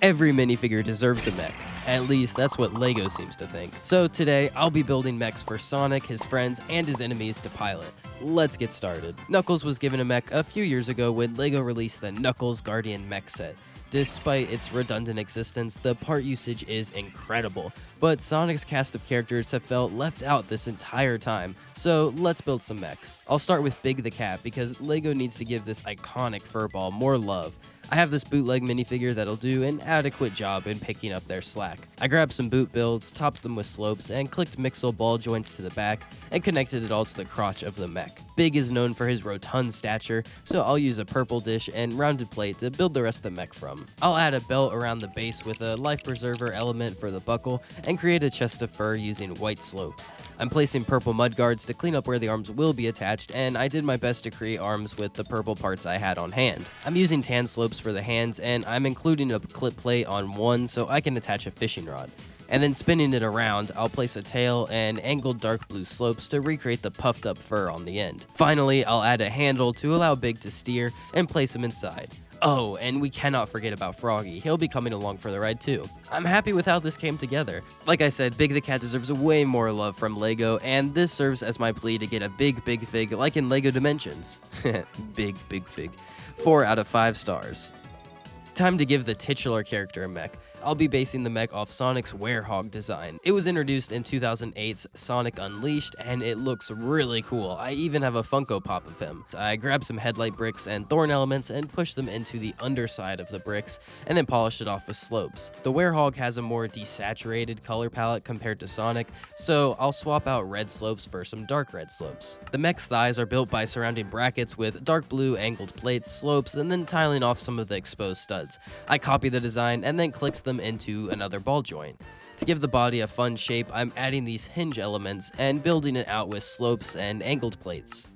Every minifigure deserves a mech. At least, that's what LEGO seems to think. So today, I'll be building mechs for Sonic, his friends, and his enemies to pilot. Let's get started. Knuckles was given a mech a few years ago when LEGO released the Knuckles Guardian mech set. Despite its redundant existence, the part usage is incredible, but Sonic's cast of characters have felt left out this entire time, so let's build some mechs. I'll start with Big the Cat because LEGO needs to give this iconic furball more love. I have this bootleg minifigure that'll do an adequate job in picking up their slack. I grabbed some boot builds, topped them with slopes, and clicked Mixel ball joints to the back, and connected it all to the crotch of the mech. Big is known for his rotund stature, so I'll use a purple dish and rounded plate to build the rest of the mech from. I'll add a belt around the base with a life preserver element for the buckle, and create a chest of fur using white slopes. I'm placing purple mud guards to clean up where the arms will be attached, and I did my best to create arms with the purple parts I had on hand. I'm using tan slopes for the hands, and I'm including a clip plate on one so I can attach a fishing rod. And then spinning it around, I'll place a tail and angled dark blue slopes to recreate the puffed up fur on the end. Finally, I'll add a handle to allow Big to steer and place him inside. Oh, and we cannot forget about Froggy. He'll be coming along for the ride too. I'm happy with how this came together. Like I said, Big the Cat deserves way more love from LEGO, and this serves as my plea to get a big fig like in LEGO Dimensions. big fig. 4 out of 5 stars. Time to give the titular character a mech. I'll be basing the mech off Sonic's Werehog design. It was introduced in 2008's Sonic Unleashed, and it looks really cool. I even have a Funko Pop of him. I grabbed some headlight bricks and thorn elements and pushed them into the underside of the bricks, and then polished it off with slopes. The Werehog has a more desaturated color palette compared to Sonic, so I'll swap out red slopes for some dark red slopes. The mech's thighs are built by surrounding brackets with dark blue angled plates, slopes, and then tiling off some of the exposed studs. I copy the design and then clicked them into another ball joint. To give the body a fun shape, I'm adding these hinge elements and building it out with slopes and angled plates.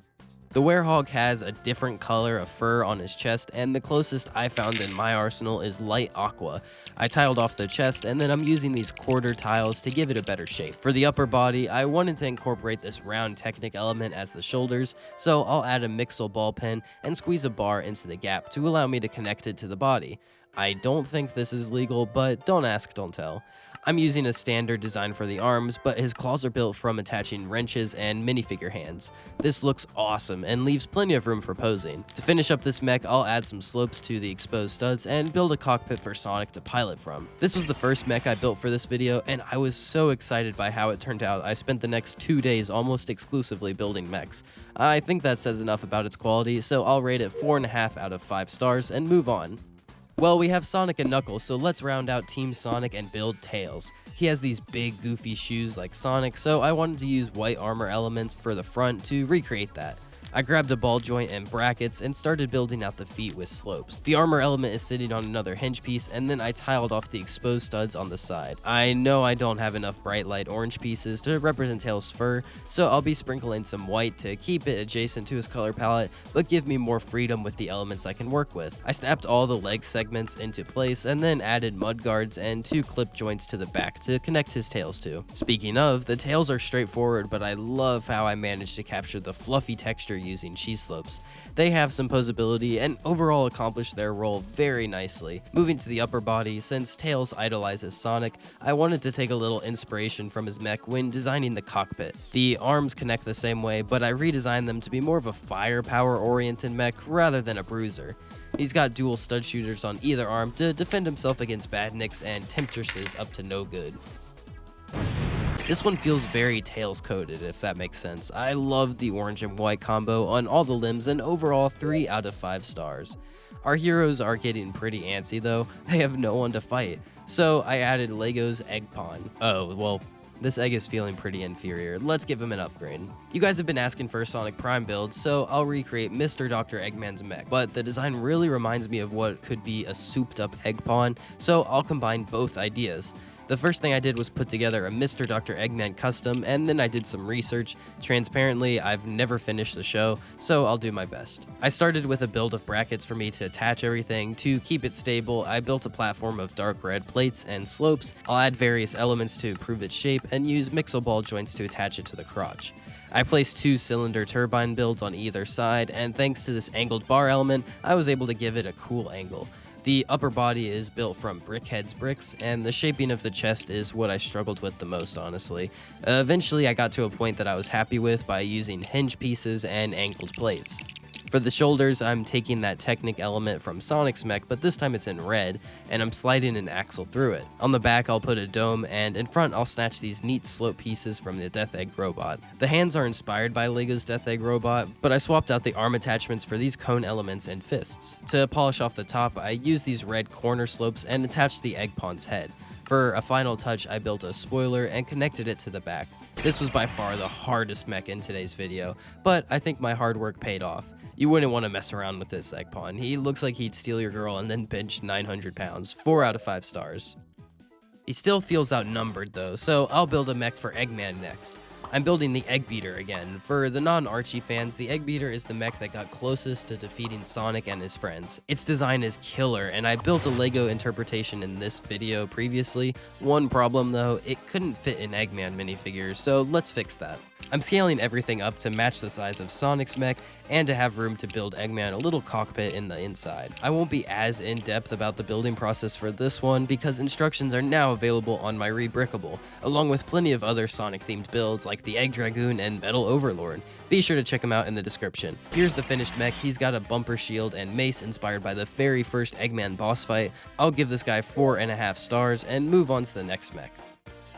The Werehog has a different color of fur on his chest, and the closest I found in my arsenal is light aqua. I tiled off the chest, and then I'm using these quarter tiles to give it a better shape. For the upper body, I wanted to incorporate this round Technic element as the shoulders, so I'll add a Mixel ball pen and squeeze a bar into the gap to allow me to connect it to the body. I don't think this is legal, but don't ask, don't tell. I'm using a standard design for the arms, but his claws are built from attaching wrenches and minifigure hands. This looks awesome and leaves plenty of room for posing. To finish up this mech, I'll add some slopes to the exposed studs and build a cockpit for Sonic to pilot from. This was the first mech I built for this video, and I was so excited by how it turned out. I spent the next 2 days almost exclusively building mechs. I think that says enough about its quality, so I'll rate it 4.5 out of 5 stars and move on. Well, we have Sonic and Knuckles, so let's round out Team Sonic and build Tails. He has these big, goofy shoes like Sonic, so I wanted to use white armor elements for the front to recreate that. I grabbed a ball joint and brackets and started building out the feet with slopes. The armor element is sitting on another hinge piece, and then I tiled off the exposed studs on the side. I know I don't have enough bright light orange pieces to represent Tails' fur, so I'll be sprinkling some white to keep it adjacent to his color palette, but give me more freedom with the elements I can work with. I snapped all the leg segments into place and then added mud guards and 2 clip joints to the back to connect his tails to. Speaking of, the tails are straightforward, but I love how I managed to capture the fluffy texture using cheese slopes. They have some posability and overall accomplish their role very nicely. Moving to the upper body, since Tails idolizes Sonic, I wanted to take a little inspiration from his mech when designing the cockpit. The arms connect the same way, but I redesigned them to be more of a firepower oriented mech rather than a bruiser. He's got dual stud shooters on either arm to defend himself against badniks and temptresses up to no good. This one feels very Tails coded, if that makes sense. I love the orange and white combo on all the limbs, and overall 3 out of 5 stars. Our heroes are getting pretty antsy though, they have no one to fight, so I added LEGO's Egg Pawn. Oh, well, this egg is feeling pretty inferior. Let's give him an upgrade. You guys have been asking for a Sonic Prime build, so I'll recreate Mr. Dr. Eggman's mech, but the design really reminds me of what could be a souped up Egg Pawn, so I'll combine both ideas. The first thing I did was put together a Mr. Dr. Eggman custom, and then I did some research. Transparently, I've never finished the show, so I'll do my best. I started with a build of brackets for me to attach everything. To keep it stable, I built a platform of dark red plates and slopes. I'll add various elements to improve its shape, and use Mixel ball joints to attach it to the crotch. I placed 2 cylinder turbine builds on either side, and thanks to this angled bar element, I was able to give it a cool angle. The upper body is built from Brickhead's bricks, and the shaping of the chest is what I struggled with the most, honestly. Eventually, I got to a point that I was happy with by using hinge pieces and angled plates. For the shoulders, I'm taking that Technic element from Sonic's mech, but this time it's in red, and I'm sliding an axle through it. On the back, I'll put a dome, and in front, I'll snatch these neat slope pieces from the Death Egg robot. The hands are inspired by LEGO's Death Egg robot, but I swapped out the arm attachments for these cone elements and fists. To polish off the top, I used these red corner slopes and attached the Egg Pawn's head. For a final touch, I built a spoiler and connected it to the back. This was by far the hardest mech in today's video, but I think my hard work paid off. You wouldn't want to mess around with this Egg Pawn. He looks like he'd steal your girl and then bench 900 pounds. 4 out of 5 stars. He still feels outnumbered though, so I'll build a mech for Eggman next. I'm building the Egg Beater again. For the non-Archie fans, the Egg Beater is the mech that got closest to defeating Sonic and his friends. Its design is killer, and I built a LEGO interpretation in this video previously. One problem though, it couldn't fit in Eggman minifigures, so let's fix that. I'm scaling everything up to match the size of Sonic's mech and to have room to build Eggman a little cockpit in the inside. I won't be as in-depth about the building process for this one because instructions are now available on my Rebrickable, along with plenty of other Sonic-themed builds like the Egg Dragoon and Metal Overlord. Be sure to check them out in the description. Here's the finished mech. He's got a bumper shield and mace inspired by the very first Eggman boss fight. I'll give this guy 4.5 stars and move on to the next mech,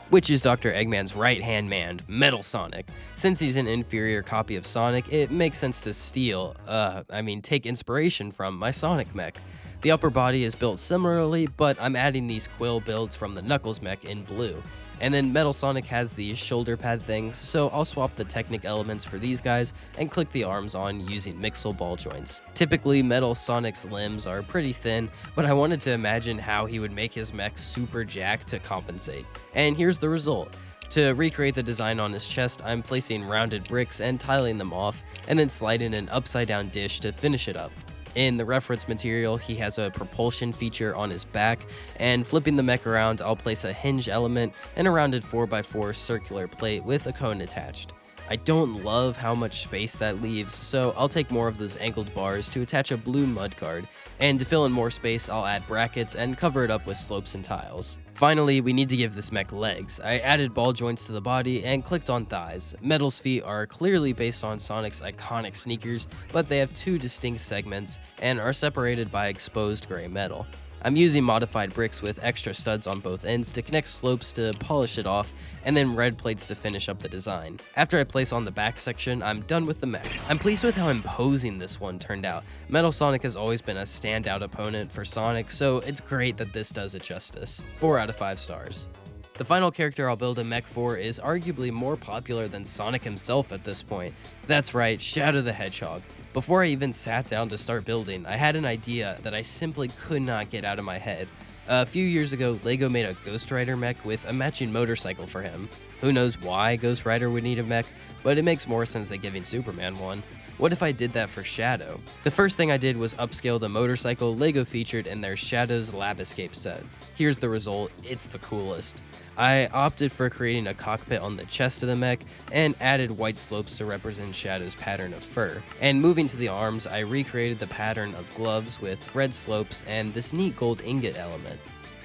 which is Dr. Eggman's right-hand man, Metal Sonic. Since he's an inferior copy of Sonic, it makes sense to take inspiration from my Sonic mech. The upper body is built similarly, but I'm adding these quill builds from the Knuckles mech in blue. And then Metal Sonic has these shoulder pad things, so I'll swap the Technic elements for these guys and click the arms on using Mixel ball joints. Typically, Metal Sonic's limbs are pretty thin, but I wanted to imagine how he would make his mech super jacked to compensate. And here's the result. To recreate the design on his chest, I'm placing rounded bricks and tiling them off, and then sliding an upside down dish to finish it up. In the reference material, he has a propulsion feature on his back, and flipping the mech around, I'll place a hinge element and a rounded 4x4 circular plate with a cone attached. I don't love how much space that leaves, so I'll take more of those angled bars to attach a blue mudguard, and to fill in more space, I'll add brackets and cover it up with slopes and tiles. Finally, we need to give this mech legs. I added ball joints to the body and clicked on thighs. Metal's feet are clearly based on Sonic's iconic sneakers, but they have 2 distinct segments and are separated by exposed gray metal. I'm using modified bricks with extra studs on both ends to connect slopes to polish it off, and then red plates to finish up the design. After I place on the back section, I'm done with the mech. I'm pleased with how imposing this one turned out. Metal Sonic has always been a standout opponent for Sonic, so it's great that this does it justice. 4 out of 5 stars. The final character I'll build a mech for is arguably more popular than Sonic himself at this point. That's right, Shadow the Hedgehog. Before I even sat down to start building, I had an idea that I simply could not get out of my head. A few years ago, LEGO made a Ghost Rider mech with a matching motorcycle for him. Who knows why Ghost Rider would need a mech, but it makes more sense than giving Superman one. What if I did that for Shadow? The first thing I did was upscale the motorcycle LEGO featured in their Shadow's Lab Escape set. Here's the result, it's the coolest. I opted for creating a cockpit on the chest of the mech and added white slopes to represent Shadow's pattern of fur. And moving to the arms, I recreated the pattern of gloves with red slopes and this neat gold ingot element.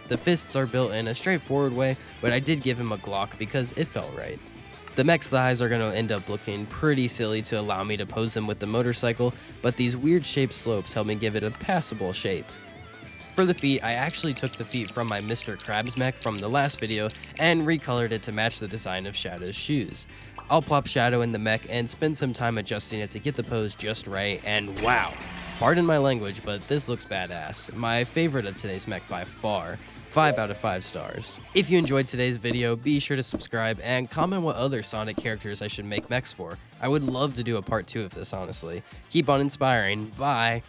The fists are built in a straightforward way, but I did give him a Glock because it felt right. The mech's thighs are going to end up looking pretty silly to allow me to pose them with the motorcycle, but these weird shaped slopes help me give it a passable shape. For the feet, I actually took the feet from my Mr. Krabs mech from the last video and recolored it to match the design of Shadow's shoes. I'll plop Shadow in the mech and spend some time adjusting it to get the pose just right, and wow! Pardon my language, but this looks badass. My favorite of today's mech by far. 5 out of 5 stars. If you enjoyed today's video, be sure to subscribe and comment what other Sonic characters I should make mechs for. I would love to do a part 2 of this, honestly. Keep on inspiring. Bye!